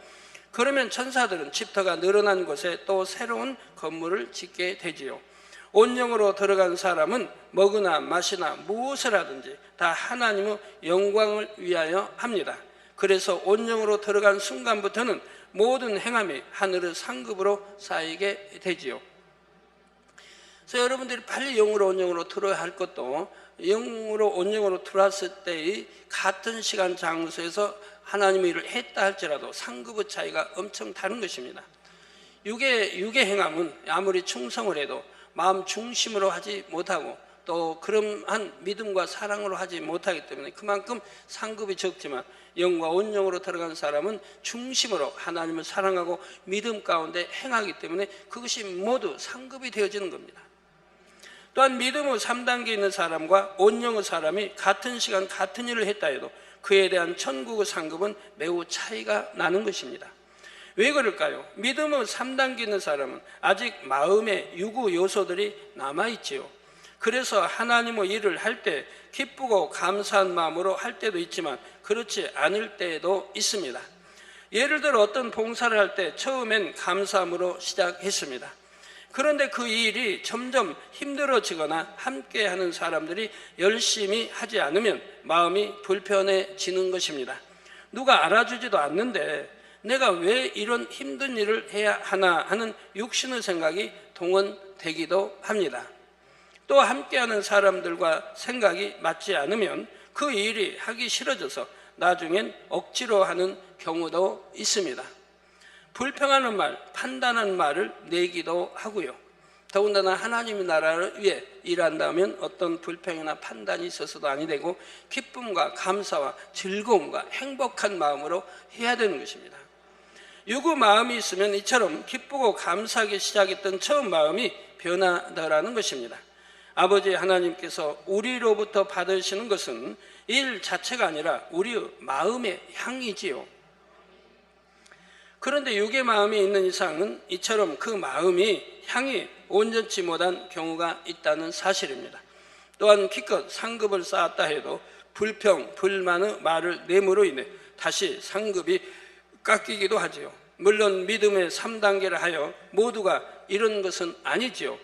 그러면 천사들은 집터가 늘어난 곳에 또 새로운 건물을 짓게 되지요. 온영으로 들어간 사람은 먹으나 마시나 무엇을 하든지 다 하나님의 영광을 위하여 합니다. 그래서 온영으로 들어간 순간부터는 모든 행함이 하늘의 상급으로 쌓이게 되지요. 그래서 여러분들이 빨리 영으로 온영으로 들어야 할 것도 영으로 온영으로 들어왔을 때의 같은 시간 장소에서 하나님의 일을 했다 할지라도 상급의 차이가 엄청 다른 것입니다. 육의 행함은 아무리 충성을 해도 마음 중심으로 하지 못하고 또 그러한 믿음과 사랑으로 하지 못하기 때문에 그만큼 상급이 적지만 영과 온영으로 들어간 사람은 중심으로 하나님을 사랑하고 믿음 가운데 행하기 때문에 그것이 모두 상급이 되어지는 겁니다. 또한 믿음의 3단계에 있는 사람과 온영의 사람이 같은 시간 같은 일을 했다 해도 그에 대한 천국의 상급은 매우 차이가 나는 것입니다. 왜 그럴까요? 믿음의 3단계 있는 사람은 아직 마음에 유구 요소들이 남아있지요. 그래서 하나님의 일을 할 때 기쁘고 감사한 마음으로 할 때도 있지만 그렇지 않을 때도 있습니다. 예를 들어 어떤 봉사를 할 때 처음엔 감사함으로 시작했습니다. 그런데 그 일이 점점 힘들어지거나 함께하는 사람들이 열심히 하지 않으면 마음이 불편해지는 것입니다. 누가 알아주지도 않는데 내가 왜 이런 힘든 일을 해야 하나 하는 육신의 생각이 동원되기도 합니다. 또 함께하는 사람들과 생각이 맞지 않으면 그 일이 하기 싫어져서 나중엔 억지로 하는 경우도 있습니다. 불평하는 말, 판단하는 말을 내기도 하고요. 더군다나 하나님의 나라를 위해 일한다면 어떤 불평이나 판단이 있어서도 아니 되고 기쁨과 감사와 즐거움과 행복한 마음으로 해야 되는 것입니다. 유구 마음이 있으면 이처럼 기쁘고 감사하게 시작했던 처음 마음이 변하더라는 것입니다. 아버지 하나님께서 우리로부터 받으시는 것은 일 자체가 아니라 우리의 마음의 향이지요. 그런데 육의 마음이 있는 이상은 이처럼 그 마음이 향이 온전치 못한 경우가 있다는 사실입니다. 또한 기껏 상급을 쌓았다 해도 불평, 불만의 말을 내므로 인해 다시 상급이 깎이기도 하지요. 물론 믿음의 3단계를 하여 모두가 이런 것은 아니지요.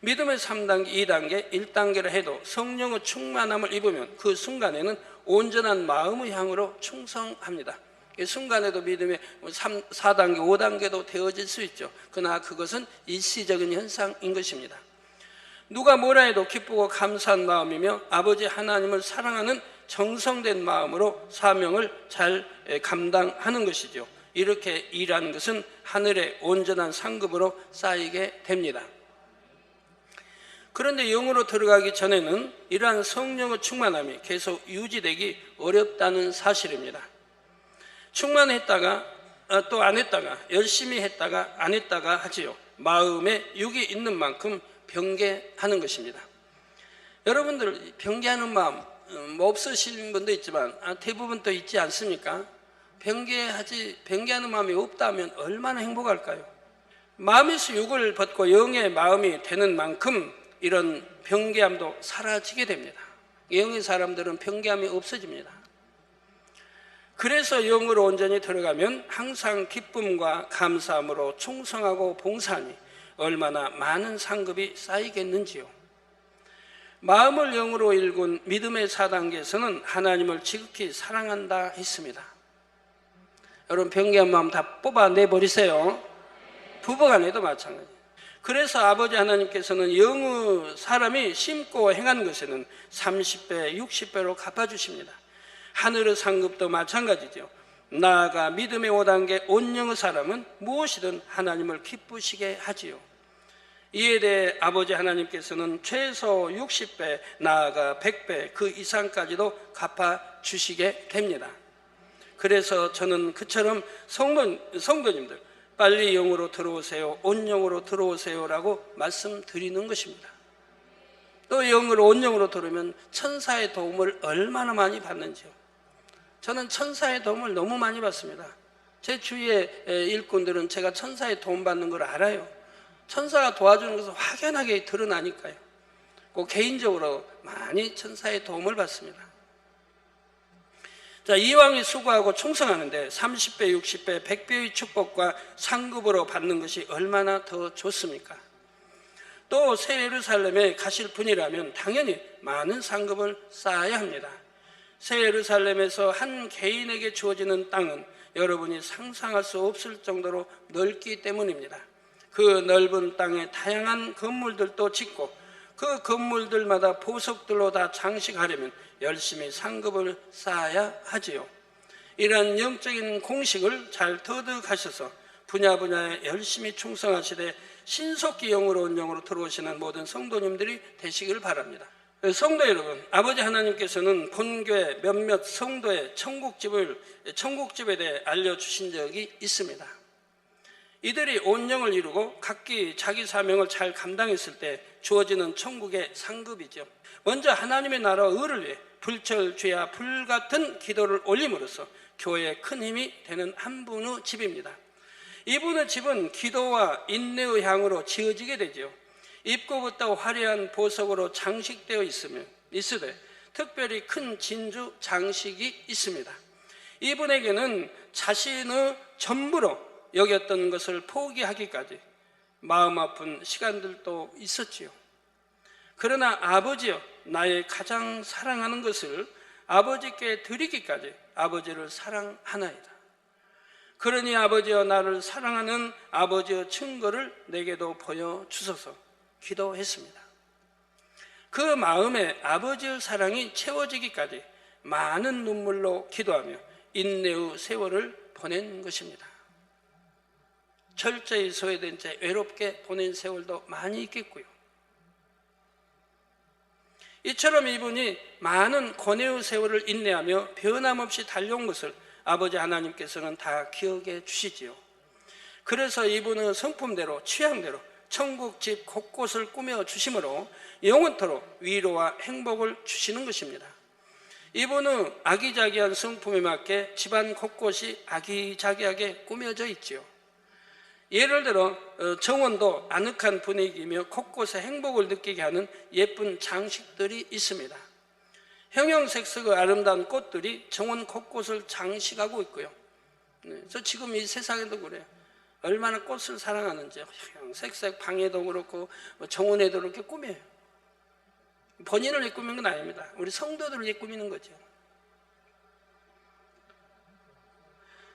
믿음의 3단계, 2단계, 1단계를 해도 성령의 충만함을 입으면 그 순간에는 온전한 마음의 향으로 충성합니다. 이 순간에도 믿음의 3, 4단계, 5단계도 되어질 수 있죠. 그러나 그것은 일시적인 현상인 것입니다. 누가 뭐라 해도 기쁘고 감사한 마음이며 아버지 하나님을 사랑하는 정성된 마음으로 사명을 잘 감당하는 것이죠. 이렇게 일하는 것은 하늘의 온전한 상급으로 쌓이게 됩니다. 그런데 영으로 들어가기 전에는 이러한 성령의 충만함이 계속 유지되기 어렵다는 사실입니다. 충만했다가 또 안 했다가 열심히 했다가 안 했다가 하지요. 마음에 육이 있는 만큼 변개하는 것입니다. 여러분들 변개하는 마음 뭐 없으신 분도 있지만 대부분 또 있지 않습니까? 변개하는 마음이 없다면 얼마나 행복할까요? 마음에서 육을 벗고 영의 마음이 되는 만큼 이런 변개함도 사라지게 됩니다. 영의 사람들은 변개함이 없어집니다. 그래서 영으로 온전히 들어가면 항상 기쁨과 감사함으로 충성하고 봉사하니 얼마나 많은 상급이 쌓이겠는지요. 마음을 영으로 일군 믿음의 4단계에서는 하나님을 지극히 사랑한다 했습니다. 여러분 변개한 마음 다 뽑아내버리세요. 부부간에도 마찬가지. 그래서 아버지 하나님께서는 영의 사람이 심고 행한 것에는 30배, 60배로 갚아주십니다. 하늘의 상급도 마찬가지죠. 나아가 믿음의 5단계 온영의 사람은 무엇이든 하나님을 기쁘시게 하지요. 이에 대해 아버지 하나님께서는 최소 60배, 나아가 100배 그 이상까지도 갚아주시게 됩니다. 그래서 저는 그처럼 성도님들 빨리 영으로 들어오세요, 온영으로 들어오세요라고 말씀드리는 것입니다. 또 영으로 온영으로 들어오면 천사의 도움을 얼마나 많이 받는지요. 저는 천사의 도움을 너무 많이 받습니다. 제 주위의 일꾼들은 제가 천사의 도움 받는 걸 알아요. 천사가 도와주는 것은 확연하게 드러나니까요. 꼭 개인적으로 많이 천사의 도움을 받습니다. 자, 이왕이 수고하고 충성하는데 30배, 60배, 100배의 축복과 상급으로 받는 것이 얼마나 더 좋습니까? 또 새 예루살렘에 가실 분이라면 당연히 많은 상급을 쌓아야 합니다. 새 예루살렘에서 한 개인에게 주어지는 땅은 여러분이 상상할 수 없을 정도로 넓기 때문입니다. 그 넓은 땅에 다양한 건물들도 짓고 그 건물들마다 보석들로 다 장식하려면 열심히 상급을 쌓아야 하지요. 이런 영적인 공식을 잘 터득하셔서 분야에 열심히 충성하시되 신속히 영으로 온 영으로 들어오시는 모든 성도님들이 되시기를 바랍니다. 성도 여러분, 아버지 하나님께서는 본교회 몇몇 성도의 천국집에 대해 알려주신 적이 있습니다. 이들이 온영을 이루고 각기 자기 사명을 잘 감당했을 때 주어지는 천국의 상급이죠. 먼저 하나님의 나라와 의를 위해 불철주야 불같은 기도를 올림으로써 교회에 큰 힘이 되는 한 분의 집입니다. 이분의 집은 기도와 인내의 향으로 지어지게 되죠. 입구부터 화려한 보석으로 장식되어 있으되 특별히 큰 진주 장식이 있습니다. 이분에게는 자신의 전부로 여겼던 것을 포기하기까지 마음 아픈 시간들도 있었지요. 그러나 아버지여, 나의 가장 사랑하는 것을 아버지께 드리기까지 아버지를 사랑하나이다. 그러니 아버지여, 나를 사랑하는 아버지의 증거를 내게도 보여주소서 기도했습니다. 그 마음에 아버지의 사랑이 채워지기까지 많은 눈물로 기도하며 인내의 세월을 보낸 것입니다. 철저히 소외된 채 외롭게 보낸 세월도 많이 있겠고요. 이처럼 이분이 많은 고뇌의 세월을 인내하며 변함없이 달려온 것을 아버지 하나님께서는 다 기억해 주시지요. 그래서 이분은 성품대로 취향대로 천국집 곳곳을 꾸며 주심으로 영원토록 위로와 행복을 주시는 것입니다. 이분은 아기자기한 성품에 맞게 집안 곳곳이 아기자기하게 꾸며져 있지요. 예를 들어 정원도 아늑한 분위기이며 곳곳에 행복을 느끼게 하는 예쁜 장식들이 있습니다. 형형색색의 아름다운 꽃들이 정원 곳곳을 장식하고 있고요. 저 지금 이 세상에도 그래요. 얼마나 꽃을 사랑하는지 형형색색 방에도 그렇고 정원에도 그렇게 꾸며요. 본인을 위해 꾸미는 건 아닙니다. 우리 성도들을 위해 꾸미는 거죠.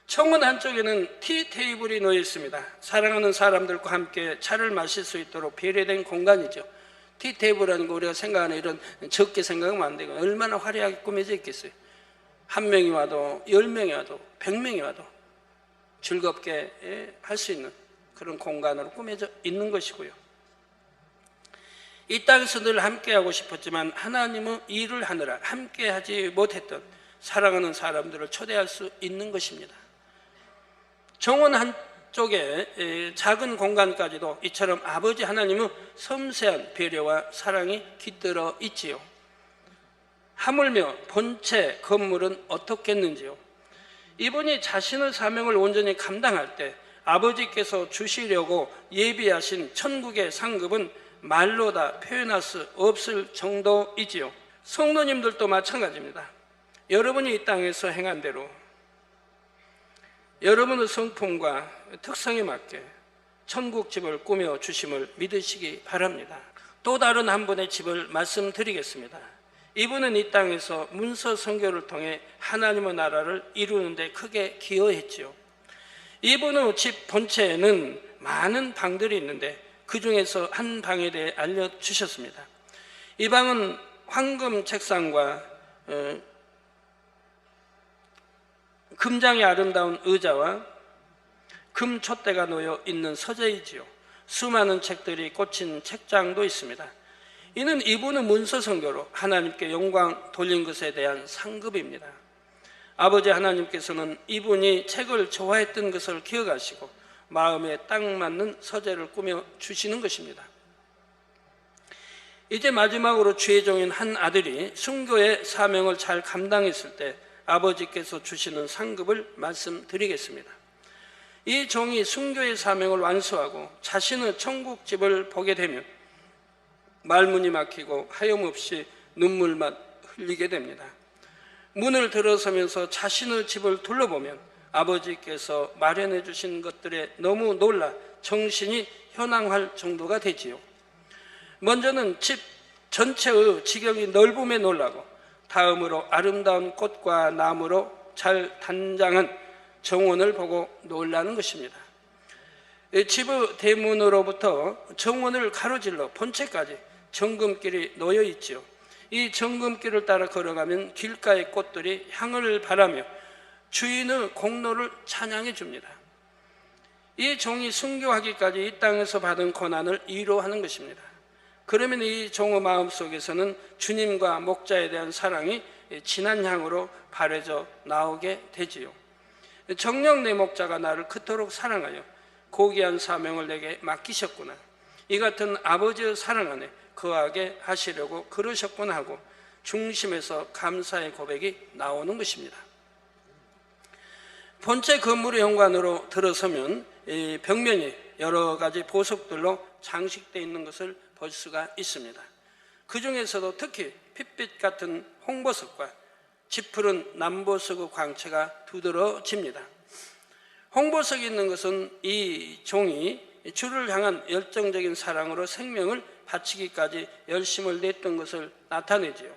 정원 한쪽에는 티 테이블이 놓여 있습니다. 사랑하는 사람들과 함께 차를 마실 수 있도록 배려된 공간이죠. 티 테이블이라는 거 우리가 생각하는 이런 적게 생각하면 안 되고 얼마나 화려하게 꾸며져 있겠어요. 한 명이 와도 10명이 와도 100명이 와도 즐겁게 할 수 있는 그런 공간으로 꾸며져 있는 것이고요. 이 땅에서 늘 함께하고 싶었지만 하나님은 일을 하느라 함께하지 못했던 사랑하는 사람들을 초대할 수 있는 것입니다. 정원 한쪽에 작은 공간까지도 이처럼 아버지 하나님은 섬세한 배려와 사랑이 깃들어 있지요. 하물며 본체 건물은 어떻겠는지요. 이분이 자신의 사명을 온전히 감당할 때 아버지께서 주시려고 예비하신 천국의 상급은 말로 다 표현할 수 없을 정도이지요. 성도님들도 마찬가지입니다. 여러분이 이 땅에서 행한 대로 여러분의 성품과 특성에 맞게 천국 집을 꾸며 주심을 믿으시기 바랍니다. 또 다른 한 분의 집을 말씀드리겠습니다. 이분은 이 땅에서 문서 선교를 통해 하나님의 나라를 이루는 데 크게 기여했지요. 이분의 집 본체에는 많은 방들이 있는데 그 중에서 한 방에 대해 알려주셨습니다. 이 방은 황금 책상과 금장의 아름다운 의자와 금 촛대가 놓여 있는 서재이지요. 수많은 책들이 꽂힌 책장도 있습니다. 이는 이분의 문서 선교로 하나님께 영광 돌린 것에 대한 상급입니다. 아버지 하나님께서는 이분이 책을 좋아했던 것을 기억하시고 마음에 딱 맞는 서재를 꾸며 주시는 것입니다. 이제 마지막으로 주의 종인 한 아들이 순교의 사명을 잘 감당했을 때 아버지께서 주시는 상급을 말씀드리겠습니다. 이 종이 순교의 사명을 완수하고 자신의 천국집을 보게 되면 말문이 막히고 하염없이 눈물만 흘리게 됩니다. 문을 들어서면서 자신의 집을 둘러보면 아버지께서 마련해 주신 것들에 너무 놀라 정신이 현황할 정도가 되지요. 먼저는 집 전체의 지경이 넓음에 놀라고, 다음으로 아름다운 꽃과 나무로 잘 단장한 정원을 보고 놀라는 것입니다. 집의 대문으로부터 정원을 가로질러 본체까지 정금길이 놓여 있지요. 이 정금길을 따라 걸어가면 길가의 꽃들이 향을 바라며 주인의 공로를 찬양해 줍니다. 이 종이 순교하기까지 이 땅에서 받은 고난을 위로하는 것입니다. 그러면 이 종의 마음속에서는 주님과 목자에 대한 사랑이 진한 향으로 바래져 나오게 되지요. 정녕 내 목자가 나를 그토록 사랑하여 고귀한 사명을 내게 맡기셨구나. 이 같은 아버지의 사랑 안에 거하게 하시려고 그러셨구나 하고 중심에서 감사의 고백이 나오는 것입니다. 본체 건물의 현관으로 들어서면 벽면이 여러 가지 보석들로 장식되어 있는 것을 볼 수가 있습니다. 그 중에서도 특히 핏빛 같은 홍보석과 짙푸른 남보석의 광채가 두드러집니다. 홍보석이 있는 것은 이 종이 주를 향한 열정적인 사랑으로 생명을 바치기까지 열심을 냈던 것을 나타내지요.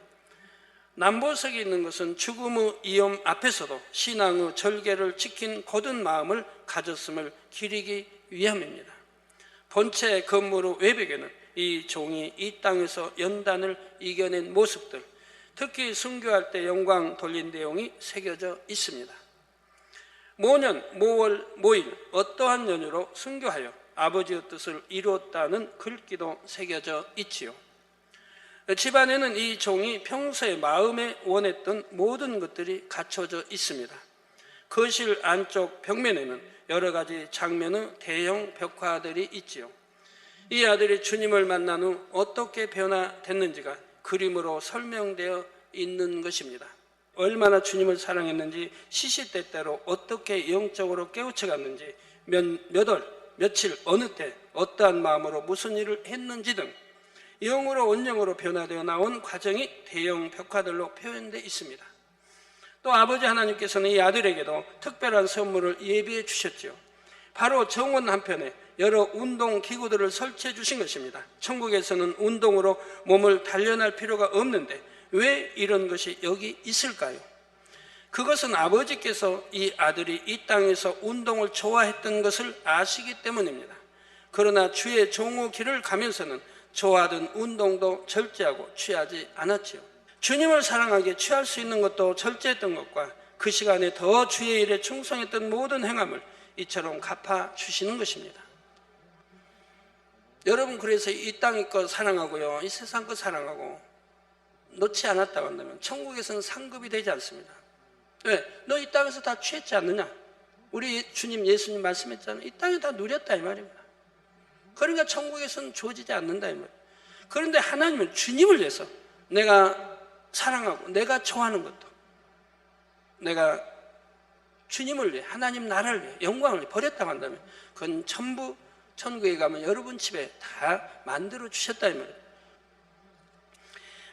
남보석이 있는 것은 죽음의 위험 앞에서도 신앙의 절개를 지킨 곧은 마음을 가졌음을 기리기 위함입니다. 본체 건물의 외벽에는 이 종이 이 땅에서 연단을 이겨낸 모습들, 특히 순교할 때 영광 돌린 내용이 새겨져 있습니다. 모년, 모월, 모일 어떠한 연유로 순교하여 아버지의 뜻을 이루었다는 글귀도 새겨져 있지요. 집안에는 이 종이 평소에 마음에 원했던 모든 것들이 갖춰져 있습니다. 거실 안쪽 벽면에는 여러 가지 장면의 대형 벽화들이 있지요. 이 아들이 주님을 만난 후 어떻게 변화됐는지가 그림으로 설명되어 있는 것입니다. 얼마나 주님을 사랑했는지, 시시때때로 어떻게 영적으로 깨우쳐갔는지, 몇 월, 며칠, 어느 때, 어떠한 마음으로 무슨 일을 했는지 등 영으로 원령으로 변화되어 나온 과정이 대형 벽화들로 표현되어 있습니다. 또 아버지 하나님께서는 이 아들에게도 특별한 선물을 예비해 주셨죠. 바로 정원 한편에 여러 운동 기구들을 설치해 주신 것입니다. 천국에서는 운동으로 몸을 단련할 필요가 없는데 왜 이런 것이 여기 있을까요? 그것은 아버지께서 이 아들이 이 땅에서 운동을 좋아했던 것을 아시기 때문입니다. 그러나 주의 종의 길을 가면서는 좋아하던 운동도 절제하고 취하지 않았지요. 주님을 사랑하기에 취할 수 있는 것도 절제했던 것과 그 시간에 더 주의 일에 충성했던 모든 행함을 이처럼 갚아주시는 것입니다. 여러분, 그래서 이 땅의 것 사랑하고요, 이 세상 것 사랑하고 놓지 않았다고 한다면 천국에서는 상급이 되지 않습니다. 왜? 너 이 땅에서 다 취했지 않느냐? 우리 주님 예수님 말씀했잖아요. 이 땅에 다 누렸다 이 말입니다. 그러니까 천국에서는 주어지지 않는다 이 말이에요. 그런데 하나님은 주님을 위해서 내가 사랑하고 내가 좋아하는 것도 내가 주님을 위해, 하나님 나라를 위해, 영광을 위해 버렸다고 한다면 그건 전부 천국에 가면 여러분 집에 다 만들어 주셨다 이 말이에요.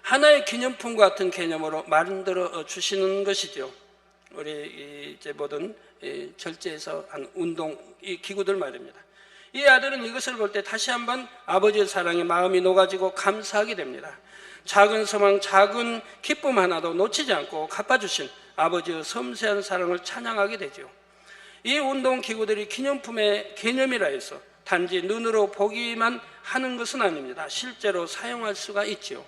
하나의 기념품과 같은 개념으로 만들어 주시는 것이죠. 우리 이제 모든 절제에서 한 운동 이 기구들 말입니다. 이 아들은 이것을 볼 때 다시 한번 아버지의 사랑에 마음이 녹아지고 감사하게 됩니다. 작은 소망, 작은 기쁨 하나도 놓치지 않고 갚아주신 아버지의 섬세한 사랑을 찬양하게 되죠. 이 운동기구들이 기념품의 개념이라 해서 단지 눈으로 보기만 하는 것은 아닙니다. 실제로 사용할 수가 있지요.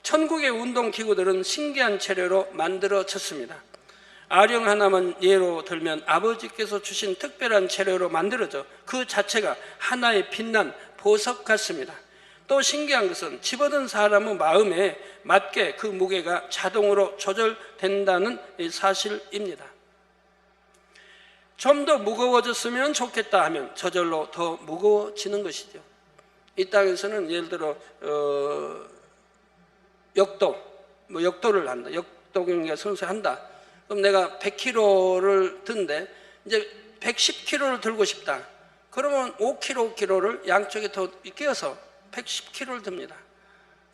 천국의 운동기구들은 신기한 재료로 만들어졌습니다. 아령 하나만 예로 들면 아버지께서 주신 특별한 재료로 만들어져 그 자체가 하나의 빛난 보석 같습니다. 또 신기한 것은 집어든 사람의 마음에 맞게 그 무게가 자동으로 조절된다는 사실입니다. 좀 더 무거워졌으면 좋겠다 하면 저절로 더 무거워지는 것이죠. 이 땅에서는 예를 들어 역도를 한다. 역도 경기가 선수한다. 그럼 내가 100kg를 든데 이제 110kg를 들고 싶다. 그러면 5kg를 양쪽에 더 끼워서 110kg를 듭니다.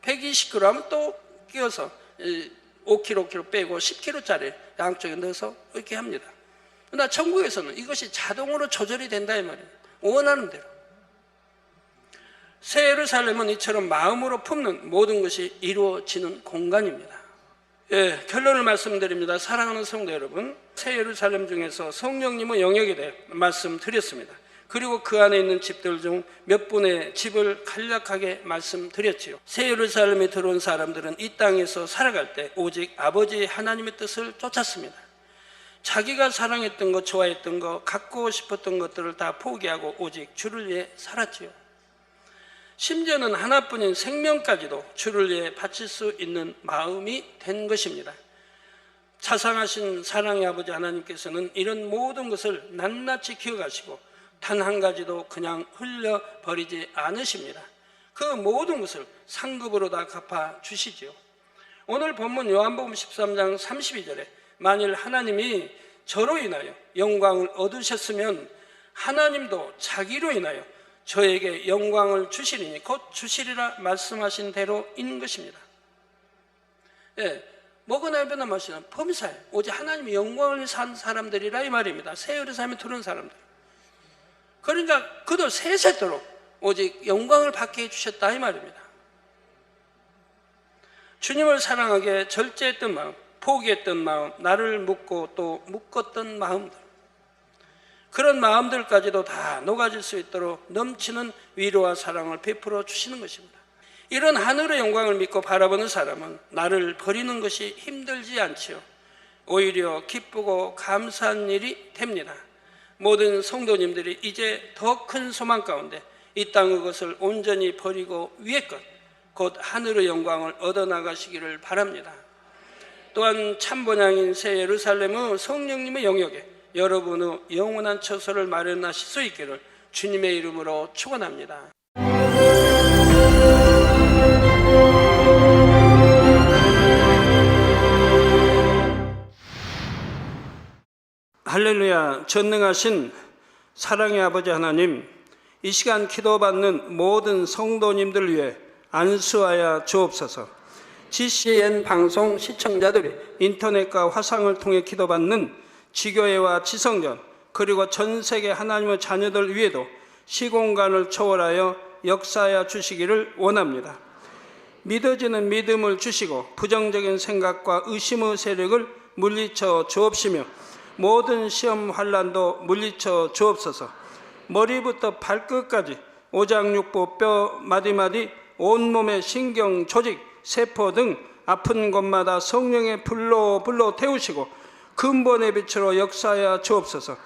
120kg 하면 또 끼워서 5kg 빼고 10kg짜리 양쪽에 넣어서 이렇게 합니다. 그러나 천국에서는 이것이 자동으로 조절이 된다 이 말이에요. 원하는 대로. 새 예루살렘은 이처럼 마음으로 품는 모든 것이 이루어지는 공간입니다. 예, 결론을 말씀드립니다. 사랑하는 성도 여러분, 새 예루살렘 중에서 성령님의 영역에 대해 말씀드렸습니다. 그리고 그 안에 있는 집들 중 몇 분의 집을 간략하게 말씀드렸지요. 새 예루살렘에 들어온 사람들은 이 땅에서 살아갈 때 오직 아버지 하나님의 뜻을 쫓았습니다. 자기가 사랑했던 것, 좋아했던 것, 갖고 싶었던 것들을 다 포기하고 오직 주를 위해 살았지요. 심지어는 하나뿐인 생명까지도 주를 위해 바칠 수 있는 마음이 된 것입니다. 자상하신 사랑의 아버지 하나님께서는 이런 모든 것을 낱낱이 기억하시고 단 한 가지도 그냥 흘려버리지 않으십니다. 그 모든 것을 상급으로 다 갚아주시지요. 오늘 본문 요한복음 13장 32절에 만일 하나님이 저로 인하여 영광을 얻으셨으면 하나님도 자기로 인하여 저에게 영광을 주시리니 곧 주시리라 말씀하신 대로인 것입니다. 예, 먹으나 배나 마시나 범사에 오직 하나님의 영광을 위해 산 사람들이라 이 말입니다. 새 예루살렘에 들어온 사람들. 그러니까 그도 세세토록 오직 영광을 받게 해주셨다 이 말입니다. 주님을 사랑하게 절제했던 마음, 포기했던 마음, 나를 묻고 또 묶었던 마음들, 그런 마음들까지도 다 녹아질 수 있도록 넘치는 위로와 사랑을 베풀어 주시는 것입니다. 이런 하늘의 영광을 믿고 바라보는 사람은 나를 버리는 것이 힘들지 않지요. 오히려 기쁘고 감사한 일이 됩니다. 모든 성도님들이 이제 더 큰 소망 가운데 이 땅의 것을 온전히 버리고 위의 것, 곧 하늘의 영광을 얻어나가시기를 바랍니다. 또한 참번양인 새 예루살렘의 성령님의 영역에 여러분의 영원한 처소를 마련하실 수 있기를 주님의 이름으로 축원합니다. 할렐루야. 전능하신 사랑의 아버지 하나님, 이 시간 기도받는 모든 성도님들 위해 안수하여 주옵소서. GCN 방송 시청자들이 인터넷과 화상을 통해 기도받는 지교회와 지성전, 그리고 전 세계 하나님의 자녀들 위에도 시공간을 초월하여 역사하여 주시기를 원합니다. 믿어지는 믿음을 주시고 부정적인 생각과 의심의 세력을 물리쳐 주옵시며 모든 시험 환난도 물리쳐 주옵소서. 머리부터 발끝까지 오장육부 뼈 마디마디 온몸의 신경 조직 세포 등 아픈 곳마다 성령의 불로 태우시고 근본의 빛으로 역사하여 주옵소서.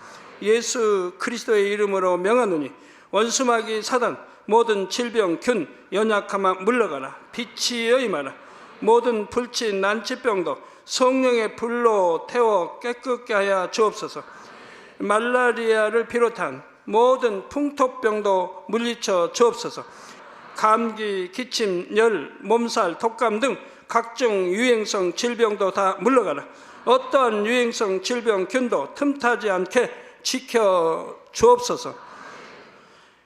예수 그리스도의 이름으로 명하노니 원수마귀 사단 모든 질병 균 연약함아 물러가라. 빛이여 임하라. 모든 불치 난치병도 성령의 불로 태워 깨끗게 하여 주옵소서. 말라리아를 비롯한 모든 풍토병도 물리쳐 주옵소서. 감기, 기침, 열, 몸살, 독감 등 각종 유행성 질병도 다 물러가라. 어떠한 유행성 질병 균도 틈타지 않게 지켜 주옵소서.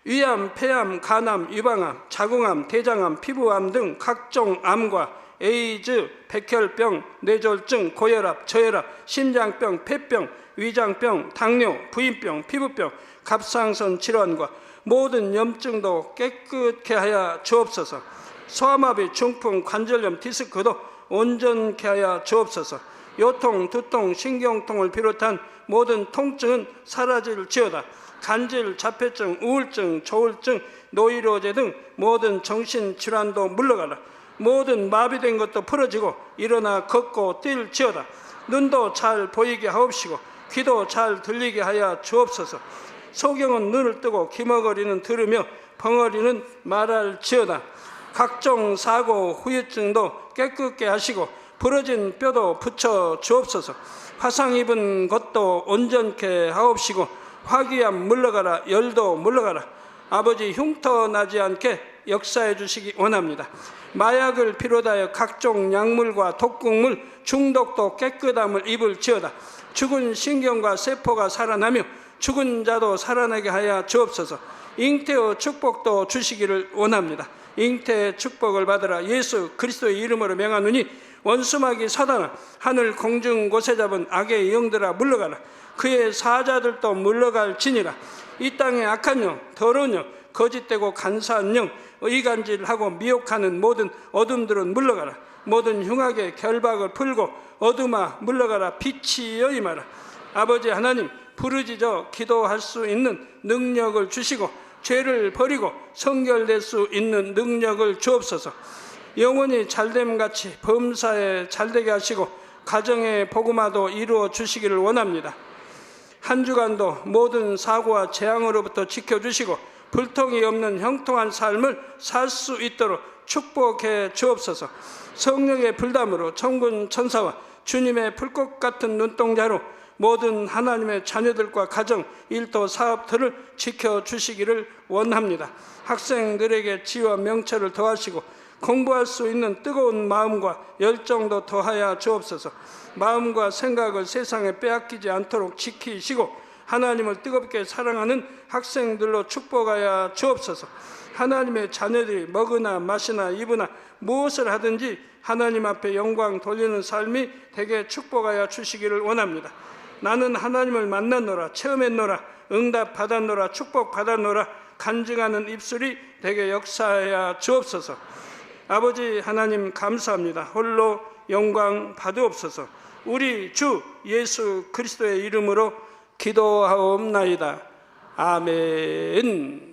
위암, 폐암, 간암, 유방암, 자궁암, 대장암, 피부암 등 각종 암과 에이즈, 백혈병, 뇌졸중, 고혈압, 저혈압, 심장병, 폐병, 위장병, 당뇨, 부인병, 피부병, 갑상선 질환과 모든 염증도 깨끗게 하여 주옵소서. 소아마비, 중풍, 관절염, 디스크도 온전케 하여 주옵소서. 요통, 두통, 신경통을 비롯한 모든 통증은 사라질지어다. 간질, 자폐증, 우울증, 조울증, 노이로제 등 모든 정신질환도 물러가라. 모든 마비된 것도 풀어지고 일어나 걷고 뛸지어다. 눈도 잘 보이게 하옵시고 귀도 잘 들리게 하여 주옵소서. 소경은 눈을 뜨고 기머거리는 들으며 벙어리는 말할지어다. 각종 사고, 후유증도 깨끗게 하시고 부러진 뼈도 붙여 주옵소서. 화상 입은 것도 온전케 하옵시고 화기암 물러가라. 열도 물러가라. 아버지 흉터 나지 않게 역사해 주시기 원합니다. 마약을 비롯하여 각종 약물과 독극물 중독도 깨끗함을 입을지어다. 죽은 신경과 세포가 살아나며 죽은 자도 살아나게 하여 주옵소서. 잉태의 축복도 주시기를 원합니다. 잉태의 축복을 받으라. 예수 그리스도의 이름으로 명하노니 원수마귀 사단아, 하늘 공중 곳에 잡은 악의 영들아 물러가라. 그의 사자들도 물러갈지니라. 이 땅의 악한 영, 더러운 영, 거짓되고 간사한 영, 의간질하고 미혹하는 모든 어둠들은 물러가라. 모든 흉악의 결박을 풀고 어둠아 물러가라. 빛이여 임하라. 아버지 하나님, 부르짖어 기도할 수 있는 능력을 주시고 죄를 버리고 성결될 수 있는 능력을 주옵소서. 영원히 잘됨같이 범사에 잘되게 하시고 가정의 복음화도 이루어 주시기를 원합니다. 한 주간도 모든 사고와 재앙으로부터 지켜주시고 불통이 없는 형통한 삶을 살 수 있도록 축복해 주옵소서. 성령의 불담으로 천군 천사와 주님의 불꽃 같은 눈동자로 모든 하나님의 자녀들과 가정, 일도, 사업들을 지켜주시기를 원합니다. 학생들에게 지혜와 명철을 더하시고 공부할 수 있는 뜨거운 마음과 열정도 더하여 주옵소서. 마음과 생각을 세상에 빼앗기지 않도록 지키시고 하나님을 뜨겁게 사랑하는 학생들로 축복하여 주옵소서. 하나님의 자녀들이 먹으나 마시나 입으나 무엇을 하든지 하나님 앞에 영광 돌리는 삶이 되게 축복하여 주시기를 원합니다. 나는 하나님을 만났노라, 체험했노라, 응답 받았노라, 축복 받았노라 간증하는 입술이 되게 역사하여 주옵소서. 아버지 하나님 감사합니다. 홀로 영광 받으옵소서. 우리 주 예수 그리스도의 이름으로 기도하옵나이다. 아멘.